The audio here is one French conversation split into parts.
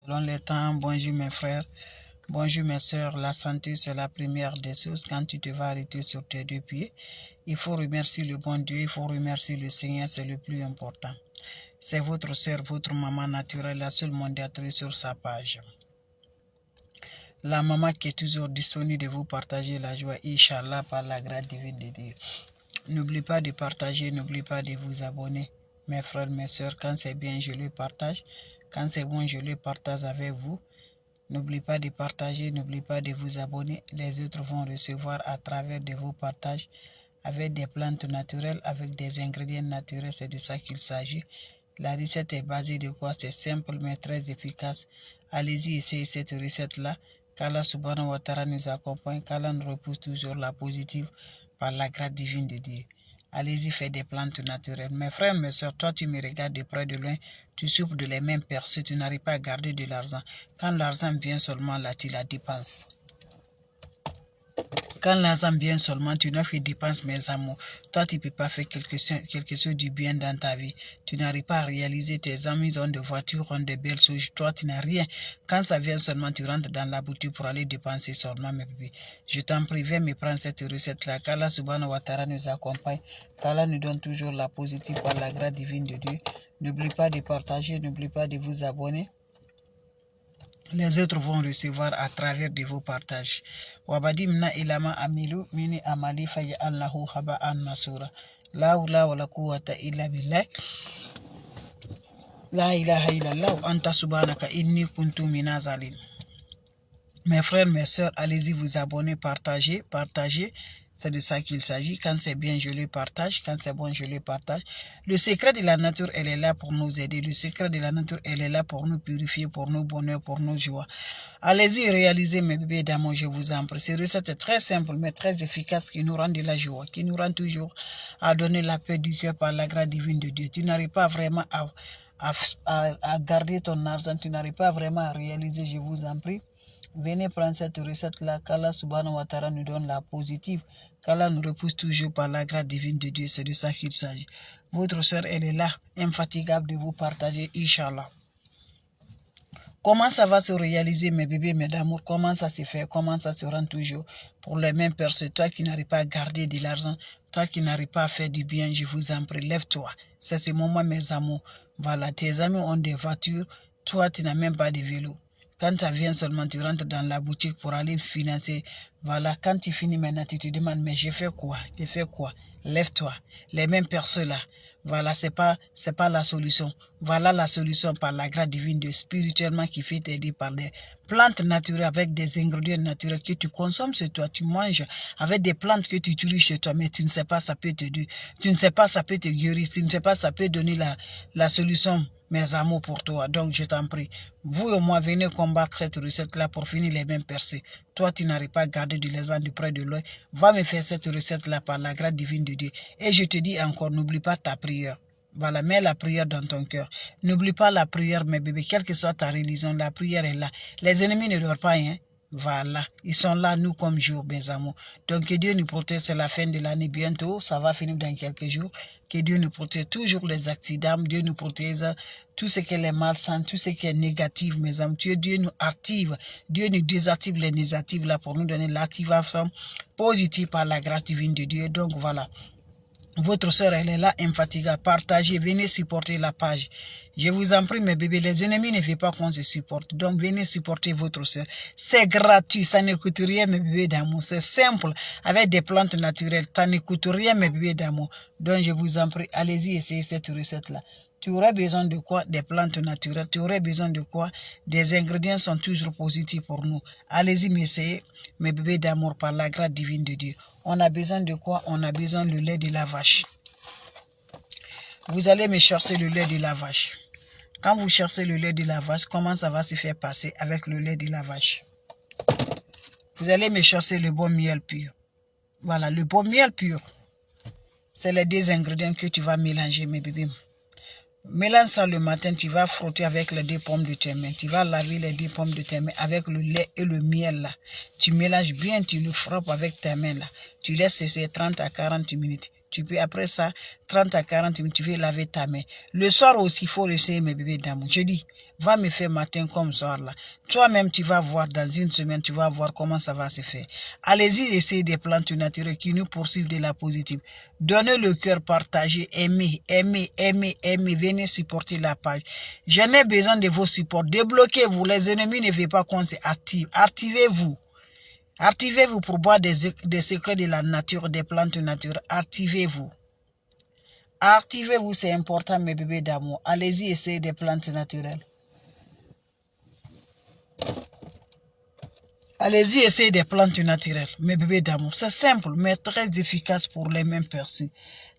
Selon les temps, bonjour mes frères, bonjour mes soeurs, la santé c'est la première des choses. Quand tu te vas arrêter sur tes deux pieds, il faut remercier le bon Dieu, il faut remercier le Seigneur, c'est le plus important. C'est votre sœur, votre maman naturelle, la seule modératrice sur sa page. La maman qui est toujours disponible de vous partager la joie, Inch'Allah, par la grâce divine de Dieu. N'oubliez pas de partager, n'oubliez pas de vous abonner. Mes frères, mes soeurs, quand c'est bien, je le partage. Quand c'est bon, je le partage avec vous. N'oubliez pas de partager, n'oubliez pas de vous abonner. Les autres vont recevoir à travers de vos partages avec des plantes naturelles, avec des ingrédients naturels. C'est de ça qu'il s'agit. La recette est basée de quoi? C'est simple mais très efficace. Allez-y, essayez cette recette-là. Qu'Allah subhanahu wa ta'ala nous accompagne, qu'Allah nous repousse toujours la positive par la grâce divine de Dieu. Allez-y, faites des plantes naturelles. Mes frères, mes soeurs, toi tu me regardes de près de loin, tu souffres de les mêmes percées, tu n'arrives pas à garder de l'argent. Quand l'argent vient seulement là, tu la dépenses. Quand l'argent vient seulement, tu n'as fait dépense, mes amours. Toi, tu ne peux pas faire quelque chose du bien dans ta vie. Tu n'arrives pas à réaliser. Tes amis ont des voitures, ont de belles choses. Toi, tu n'as rien. Quand ça vient seulement, tu rentres dans la boutique pour aller dépenser seulement, mes bébés. Je t'en prie, viens me prendre cette recette-là. Qu'Allah subhanahu wa ta'ala nous accompagne. Qu'Allah nous donne toujours la positive par la grâce divine de Dieu. N'oublie pas de partager, n'oublie pas de vous abonner. Les autres vont recevoir à travers de vos partages. Wabadimna ilama amilu mini amali faya allahu haba an masura. La hawla wala quwwata illa billah. La ilaha illallah anta subhanaka inni kuntu minazalin. Mes frères, mes soeurs, allez-y vous abonner, partagez, partagez. C'est de ça qu'il s'agit. Quand c'est bien, je le partage. Quand c'est bon, je le partage. Le secret de la nature, elle est là pour nous aider. Le secret de la nature, elle est là pour nous purifier, pour nos bonheurs, pour nos joies. Allez-y, réalisez mes bébés d'amour, je vous en prie. Cette recette est très simple, mais très efficace, qui nous rend de la joie, qui nous rend toujours à donner la paix du cœur par la grâce divine de Dieu. Tu n'arrives pas vraiment à garder ton argent, tu n'arrives pas vraiment à réaliser, je vous en prie. Venez prendre cette recette-là, qu'Allah subhanahu wa ta'ala nous donne la positive, qu'Allah nous repousse toujours par la grâce divine de Dieu, c'est de ça qu'il s'agit. Votre soeur, elle est là, infatigable de vous partager, Inch'Allah. Comment ça va se réaliser, mes bébés, mes amours? Comment ça se fait? Comment ça se rend toujours pour les mêmes personnes? Toi qui n'arrives pas à garder de l'argent, toi qui n'arrives pas à faire du bien, je vous en prie, lève-toi. C'est ce moment, mes amours. Voilà, tes amis ont des voitures, toi tu n'as même pas de vélo. Quand ça vient seulement, tu rentres dans la boutique pour aller financer. Voilà, quand tu finis maintenant, tu te demandes, mais j'ai fait quoi? J'ai fait quoi? Lève-toi. Les mêmes personnes là. Voilà, c'est pas la solution. Voilà la solution par la grâce divine de spirituellement qui fait t'aider par des plantes naturelles avec des ingrédients naturels que tu consommes chez toi, tu manges avec des plantes que tu utilises chez toi, mais tu ne sais pas ça peut te dire, tu ne sais pas ça peut te guérir, tu ne sais pas ça peut donner la solution, mes amours, pour toi. Donc je t'en prie, vous et moi, venez combattre cette recette-là pour finir les mêmes percées. Toi, tu n'arrives pas à garder de l'argent de près de loin. Va me faire cette recette-là par la grâce divine de Dieu. Et je te dis encore, n'oublie pas ta prière. Voilà, mets la prière dans ton cœur. N'oublie pas la prière, mes bébés. Quelle que soit ta religion, la prière est là. Les ennemis ne dorment pas, hein. Voilà, ils sont là, nous comme jour, mes amours. Donc que Dieu nous protège, c'est la fin de l'année bientôt, ça va finir dans quelques jours. Que Dieu nous protège toujours les accidents, Dieu nous protège tout ce qui est les malsains, tout ce qui est négatif, mes amis. Dieu nous active, Dieu nous désactive les négatifs là pour nous donner l'activation positive par la grâce divine de Dieu. Donc voilà. Votre soeur, elle est là, infatigable. Partagez, venez supporter la page. Je vous en prie, mes bébés, les ennemis ne veulent pas qu'on se supporte. Donc, venez supporter votre soeur. C'est gratuit, ça ne coûte rien, mes bébés d'amour. C'est simple, avec des plantes naturelles. Ça ne coûte rien, mes bébés d'amour. Donc, je vous en prie, allez-y, essayez cette recette-là. Tu aurais besoin de quoi? Des plantes naturelles. Tu aurais besoin de quoi? Des ingrédients sont toujours positifs pour nous. Allez-y m'essayer, mes bébés d'amour, par la grâce divine de Dieu. On a besoin de quoi? On a besoin du lait de la vache. Vous allez me chercher le lait de la vache. Quand vous cherchez le lait de la vache, comment ça va se faire passer avec le lait de la vache? Vous allez me chercher le bon miel pur. Voilà, le bon miel pur. C'est les deux ingrédients que tu vas mélanger, mes bébés. Mélange ça le matin, tu vas frotter avec les deux pommes de tes mains. Tu vas laver les deux pommes de tes mains avec le lait et le miel là. Tu mélanges bien, tu le frappes avec tes mains là. Tu laisses cesser 30 à 40 minutes. Tu peux, après ça, 30 à 40 minutes, tu veux laver ta main. Le soir aussi, il faut essayer, mes bébés d'amour. Je dis, Va me faire matin comme soir là. Toi-même, tu vas voir dans une semaine, tu vas voir comment ça va se faire. Allez-y, essayez des plantes naturelles qui nous poursuivent de la positive. Donnez le cœur, partagez, aimez, aimez, aimez, aimez. Venez supporter la page. Je n'ai besoin de vos supports. Débloquez-vous. Les ennemis ne veulent pas qu'on s'active. Activez-vous. Activez-vous pour boire des secrets de la nature, des plantes naturelles. Activez-vous. Activez-vous, c'est important, mes bébés d'amour. Allez-y, essayez des plantes naturelles. Allez-y, essayez des plantes naturelles, mes bébés d'amour. C'est simple, mais très efficace pour les mêmes percées.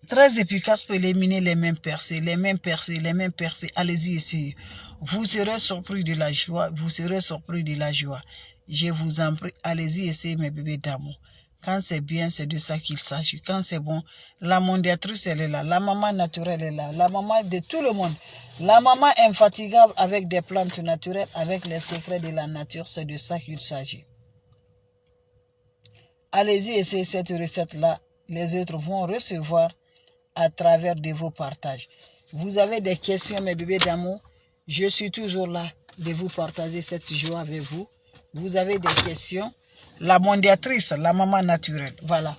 Très efficace pour éliminer les mêmes percées, les mêmes percées, les mêmes percées. Allez-y, essayez. Vous serez surpris de la joie, vous serez surpris de la joie. Je vous en prie, allez-y, essayez, mes bébés d'amour. Quand c'est bien, c'est de ça qu'il s'agit. Quand c'est bon, la mondiatrice, elle est là. La maman naturelle est là. La maman de tout le monde. La maman infatigable avec des plantes naturelles, avec les secrets de la nature, c'est de ça qu'il s'agit. Allez-y, essayez cette recette-là. Les autres vont recevoir à travers de vos partages. Vous avez des questions, mes bébés d'amour. Je suis toujours là de vous partager cette joie avec vous. Vous avez des questions. La mondiatrice, la maman naturelle, voilà.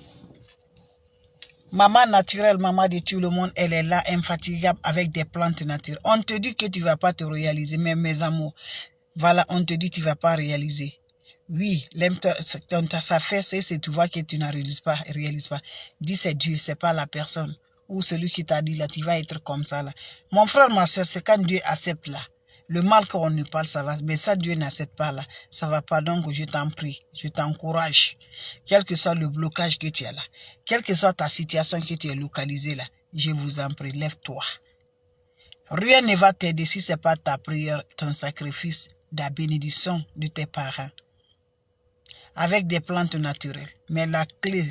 Maman naturelle, maman de tout le monde, elle est là, infatigable avec des plantes naturelles. On te dit que tu ne vas pas te réaliser, mais mes amours, voilà, on te dit que tu ne vas pas réaliser. Oui, ça fait, c'est tu vois que tu ne réalises pas. Dis c'est Dieu, c'est pas la personne. Ou celui qui t'a dit là, tu vas être comme ça là. Mon frère, ma soeur, c'est quand Dieu accepte là. Le mal qu'on nous parle, ça va. Mais ça, Dieu n'accepte pas là. Ça va pas. Donc, je t'en prie. Je t'encourage. Quel que soit le blocage que tu as là. Quelle que soit ta situation que tu es localisée là. Je vous en prie, lève-toi. Rien ne va t'aider si ce n'est pas ta prière, ton sacrifice, la bénédiction de tes parents. Avec des plantes naturelles. Mais la clé,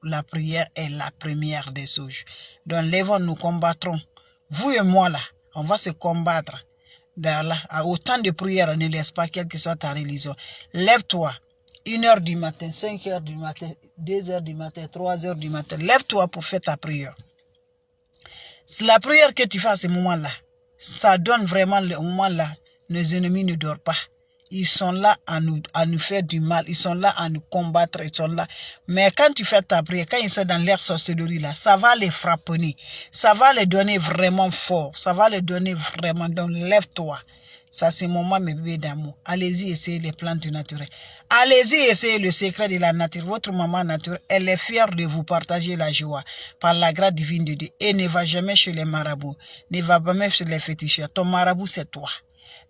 la prière est la première des choses. Donc, lèvons, nous combattrons. Vous et moi là, on va se combattre. À autant de prières, ne laisse pas quelle que soit ta religion. Lève-toi. 1h du matin, 5h du matin, 2h du matin, 3h du matin. Lève-toi pour faire ta prière. La prière que tu fais à ce moment-là, ça donne vraiment le moment-là. Nos ennemis ne dorment pas. Ils sont là à nous faire du mal. Ils sont là à nous combattre. Ils sont là. Mais quand tu fais ta prière, quand ils sont dans l'air sorcellerie là, ça va les frapper. Ça va les donner vraiment fort. Ça va les donner vraiment. Donc lève-toi. Ça c'est moment, mes bébés d'amour. Allez-y, essayez les plantes naturelles. Allez-y, essayez le secret de la nature. Votre maman naturelle, elle est fière de vous partager la joie par la grâce divine de Dieu. Et ne va jamais chez les marabouts. Ne va jamais chez les féticheurs. Ton marabout, c'est toi.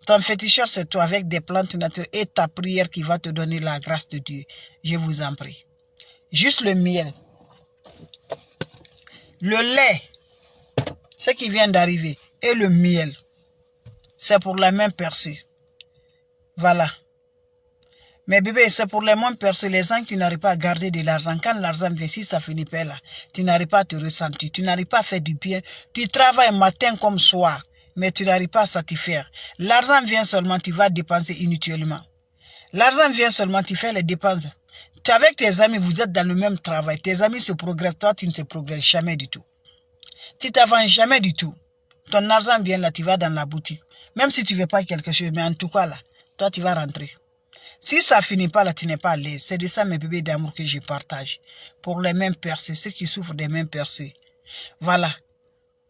Ton féticheur, c'est toi avec des plantes naturelles et ta prière qui va te donner la grâce de Dieu. Je vous en prie. Juste le miel. Le lait, ce qui vient d'arriver, et le miel. C'est pour la même personne. Voilà. Mais bébé, c'est pour les mêmes personnes, les gens qui n'arrivent pas à garder de l'argent. Quand l'argent vient, si ça finit pas là, tu n'arrives pas à te ressentir, tu n'arrives pas à faire du bien. Tu travailles matin comme soir, mais tu n'arrives pas à satisfaire. L'argent vient seulement, tu vas dépenser inutilement. L'argent vient seulement, tu fais les dépenses. Tu es avec tes amis, vous êtes dans le même travail. Tes amis se progressent, toi tu ne te progresses jamais du tout. Tu t'avances jamais du tout. Ton argent vient là, tu vas dans la boutique. Même si tu ne veux pas quelque chose, mais en tout cas là, toi tu vas rentrer. Si ça finit pas là, tu n'es pas à l'aise. C'est de ça mes bébés d'amour que je partage. Pour les mêmes personnes, ceux qui souffrent des mêmes personnes. Voilà.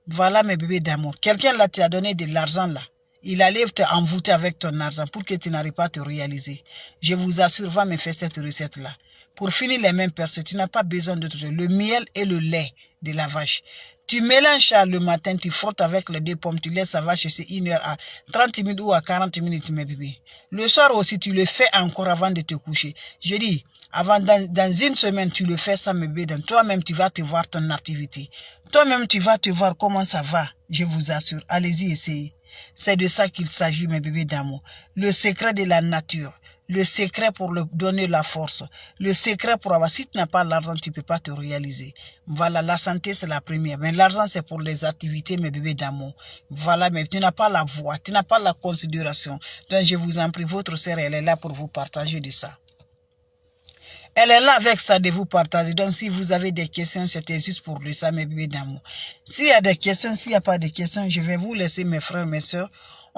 Voilà mes bébés d'amour. Quelqu'un là t'a donné de l'argent là. Il allait te envoûter avec ton argent pour que tu n'arrives pas à te réaliser. Je vous assure, va me faire cette recette là. Pour finir les mêmes personnes, tu n'as pas besoin de tout. Le miel et le lait de la vache. Tu mélanges ça le matin, tu frottes avec les 2 pommes, tu laisses ça va chercher 1 heure à 30 minutes ou à 40 minutes, mes bébés. Le soir aussi, tu le fais encore avant de te coucher. Je dis, dans une semaine, tu le fais ça, mes bébés. Toi-même, tu vas te voir ton activité. Toi-même, tu vas te voir comment ça va. Je vous assure. Allez-y, essayez. C'est de ça qu'il s'agit, mes bébés d'amour. Le secret de la nature. Le secret pour donner la force. Le secret pour avoir. Si tu n'as pas l'argent, tu ne peux pas te réaliser. Voilà, la santé, c'est la première. Mais l'argent, c'est pour les activités, mes bébés d'amour. Voilà, mais tu n'as pas la voix. Tu n'as pas la considération. Donc, je vous en prie, votre sœur, elle est là pour vous partager de ça. Elle est là avec ça de vous partager. Donc, si vous avez des questions, c'était juste pour ça, mes bébés d'amour. S'il y a des questions, s'il n'y a pas de questions, je vais vous laisser, mes frères, mes soeurs.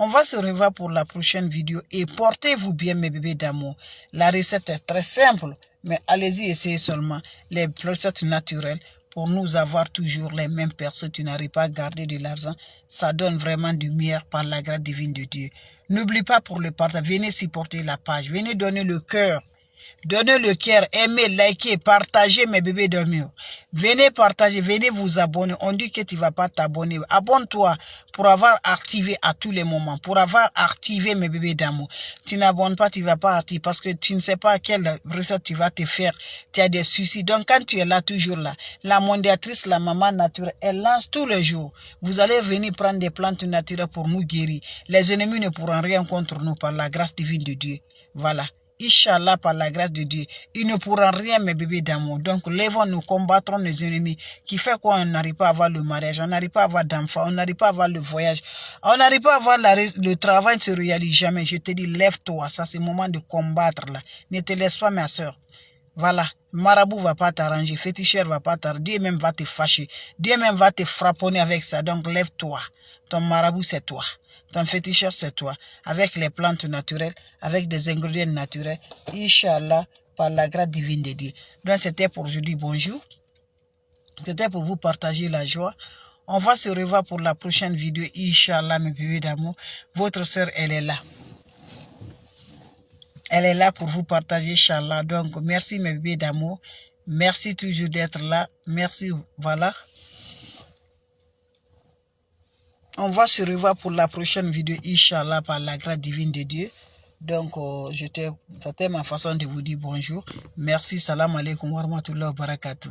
On va se revoir pour la prochaine vidéo et portez-vous bien mes bébés d'amour. La recette est très simple, mais allez-y, essayez seulement les recettes naturelles pour nous avoir toujours les mêmes personnes. Tu n'arrives pas à garder de l'argent. Ça donne vraiment du meilleur par la grâce divine de Dieu. N'oublie pas pour le partage, venez supporter la page, venez donner le cœur. Donnez le cœur, aimez, likez, partagez mes bébés d'amour. Venez partager, venez vous abonner. On dit que tu ne vas pas t'abonner. Abonne-toi pour avoir activé à tous les moments, pour avoir activé mes bébés d'amour. Tu n'abonnes pas, tu ne vas pas activer parce que tu ne sais pas quelle recette tu vas te faire. Tu as des soucis. Donc quand tu es là, toujours là, la mondiatrice, la maman naturelle, elle lance tous les jours. Vous allez venir prendre des plantes naturelles pour nous guérir. Les ennemis ne pourront rien contre nous par la grâce divine de Dieu. Voilà. Inch'Allah, par la grâce de Dieu, ils ne pourront rien, mes bébés d'amour. Donc, lèvons, nous combattrons les ennemis qui fait quoi on n'arrive pas à avoir le mariage, on n'arrive pas à avoir d'enfants, on n'arrive pas à avoir le voyage, on n'arrive pas à avoir le travail ne se réalise jamais. Je te dis, lève-toi, ça c'est le moment de combattre là. Ne te laisse pas, ma soeur. Voilà, marabout va pas t'arranger, féticheur va pas t'arranger, Dieu même va te fâcher, Dieu même va te frapponner avec ça. Donc, lève-toi. Ton marabout, c'est toi. Ton féticheur, c'est toi. Avec les plantes naturelles, avec des ingrédients naturels. Inch'Allah, par la grâce divine de Dieu. Donc, c'était pour aujourd'hui. Bonjour. C'était pour vous partager la joie. On va se revoir pour la prochaine vidéo. Inch'Allah, mes bébés d'amour. Votre soeur, elle est là. Elle est là pour vous partager, Inch'Allah. Donc, merci, mes bébés d'amour. Merci toujours d'être là. Merci, voilà. On va se revoir pour la prochaine vidéo, Inch'Allah, par la grâce divine de Dieu. Donc, c'était ma façon de vous dire bonjour. Merci, salam alaikum wa rahmatullahi wa barakatuh.